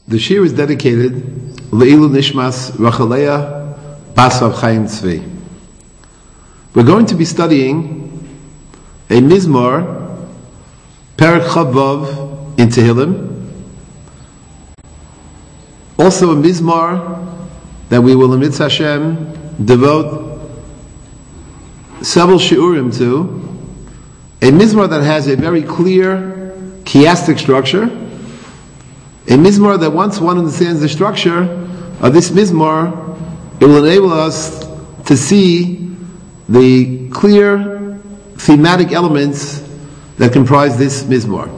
The shiur is dedicated Le'ilu Nishmas Rachaleya Bas Rav Chaim Tzvi. We're going to be studying a Mizmor, Perek Chavav in Tehillim. Also a Mizmor that we will, in Mitzvah Hashem, devote several shiurim to. A Mizmor that has a very clear chiastic structure. A Mizmor that once one understands the structure of this Mizmor, it will enable us to see the clear thematic elements that comprise this Mizmor.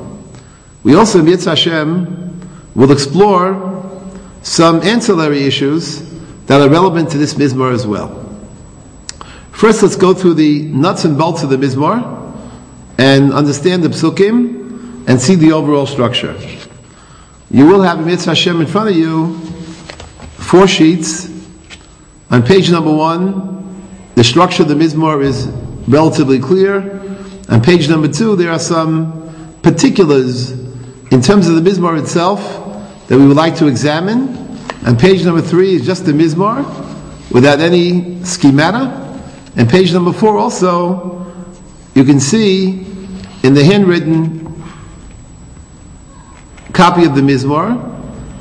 We also, in Mitzvah Hashem, will explore some ancillary issues that are relevant to this Mizmor as well. First, let's go through the nuts and bolts of the Mizmor and understand the psukim and see the overall structure. You will have Mitzvah Hashem in front of you 4 sheets. On page number 1, the structure of the Mizmor is relatively clear. On page number 2, there are some particulars in terms of the Mizmor itself that we would like to examine. On page number 3 is just the Mizmor without any schemata. And page number 4 also, you can see in the handwritten copy of the Mizmor,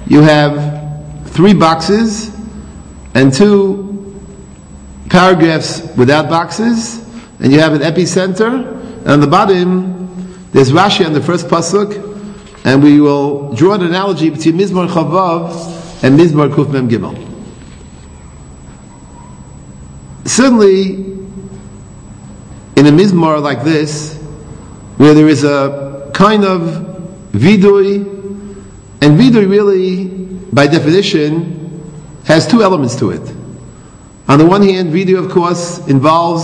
you have 3 boxes and 2 paragraphs without boxes, and you have an epicenter, and on the bottom there's Rashi on the first pasuk, and we will draw an analogy between Mizmor Chavav and Mizmor Kuf Mem Gimel. Certainly, in a Mizmor like this, where there is a kind of vidui, and vidui really, by definition, has 2 elements to it. On the one hand, vidui, of course, involves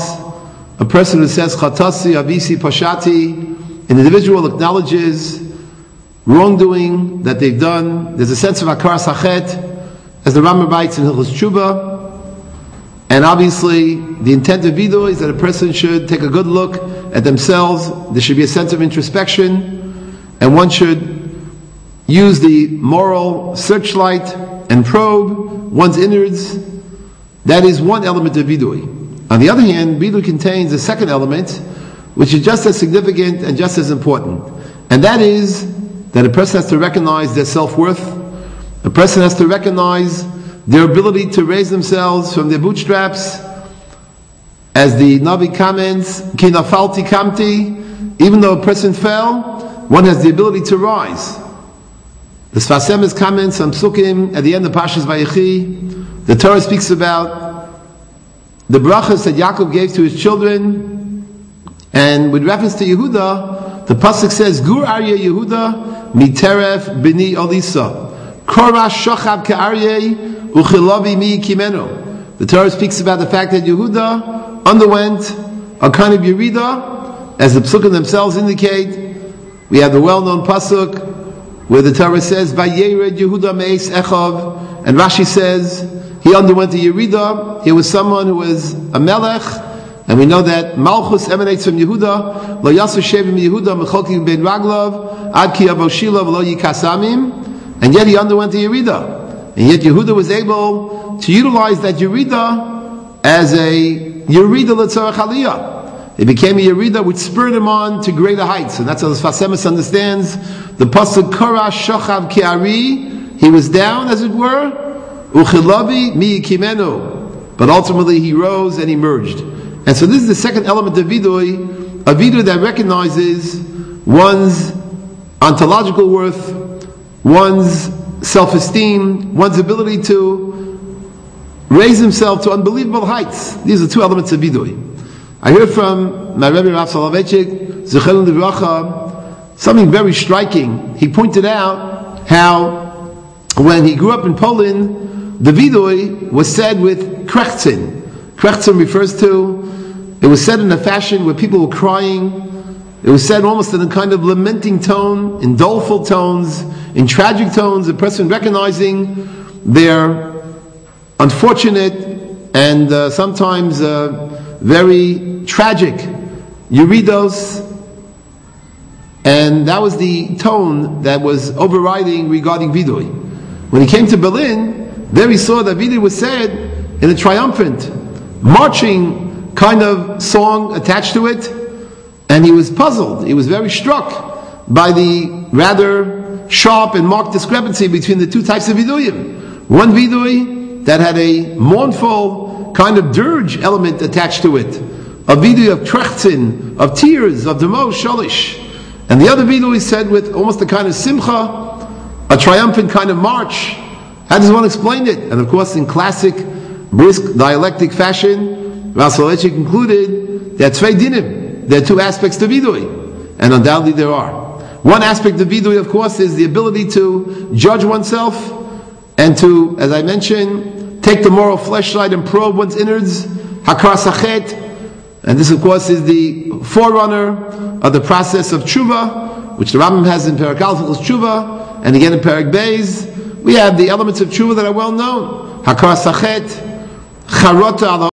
a person who says chatasi, avisi, pashati. An individual acknowledges wrongdoing that they've done. There's a sense of akar sachet, as the Rambam writes in Hilchos Tshuva. And obviously, the intent of vidui is that a person should take a good look at themselves. There should be a sense of introspection, and one should use the moral searchlight and probe one's innards. That is one element of vidui. On the other hand, vidui contains a second element, which is just as significant and just as important. And that is that a person has to recognize their self-worth. A person has to recognize their ability to raise themselves from their bootstraps. As the Navi comments, Ki nafalti kamti, even though a person fell, one has the ability to rise. The Sfas Emes comments on Psukim at the end of Parshas Vayechi. The Torah speaks about the brachas that Yaakov gave to his children, and with reference to Yehuda, the pasuk says, "Gur Aryeh Yehuda miteref bini Olisa, Korash Shochav ke'Aryeh uchilavi mi kimenu." The Torah speaks about the fact that Yehuda underwent a kind of yerida, as the psukim themselves indicate. We have the well-known pasuk where the Torah says, "Vayered Yehuda me'es Echav," and Rashi says he underwent a yerida. He was someone who was a melech, and we know that Malchus emanates from Yehuda. Lo yasu shevim Yehuda mecholkim ben raglav ad ki avoshila v'lo yikasamim, and yet he underwent a yerida, and yet Yehuda was able to utilize that yerida as a yerida l'tzorach aliyah. It became a yerida which spurred him on to greater heights, and that's how the Sfas Emes understands the pasuk Korash Shochav Ki'ari. He was down, as it were, Uchilavi mi kimenu, but ultimately he rose and emerged. And so this is the second element of vidui, a vidui that recognizes one's ontological worth, one's self-esteem, one's ability to raise himself to unbelievable heights. These are 2 elements of vidui. I heard from my Rebbe Rav Soloveitchik, Zechron Livracha, something very striking. He pointed out how when he grew up in Poland, the vidui was said with krechtzin. Krechtzin refers to, it was said in a fashion where people were crying. It was said almost in a kind of lamenting tone, in doleful tones, in tragic tones, a person recognizing their unfortunate and sometimes very tragic yeridos, and that was the tone that was overriding regarding vidui. when he came to Berlin, there he saw that vidui was said in a triumphant, marching kind of song attached to it, and he was puzzled. He was very struck by the rather sharp and marked discrepancy between the two types of viduyim. One vidui that had a mournful kind of dirge element attached to it, a vidui of trechtzin, of tears, of demo, shalish. And the other vidui said with almost a kind of simcha, a triumphant kind of march. How does one explain it? And of course, in classic, brisk, dialectic fashion, Rav Soloveitchik concluded there are tvei dinim. There are two aspects to vidui, and undoubtedly there are. One aspect of vidui, of course, is the ability to judge oneself and to, as I mentioned, take the moral fleshlight and probe one's innards, hakar sachet. And this, of course, is the forerunner of the process of tshuva, which the Rambam has in Perek Alpha tshuva, and again in Perek Beis. We have the elements of tshuva that are well known. Hakar sachet, charota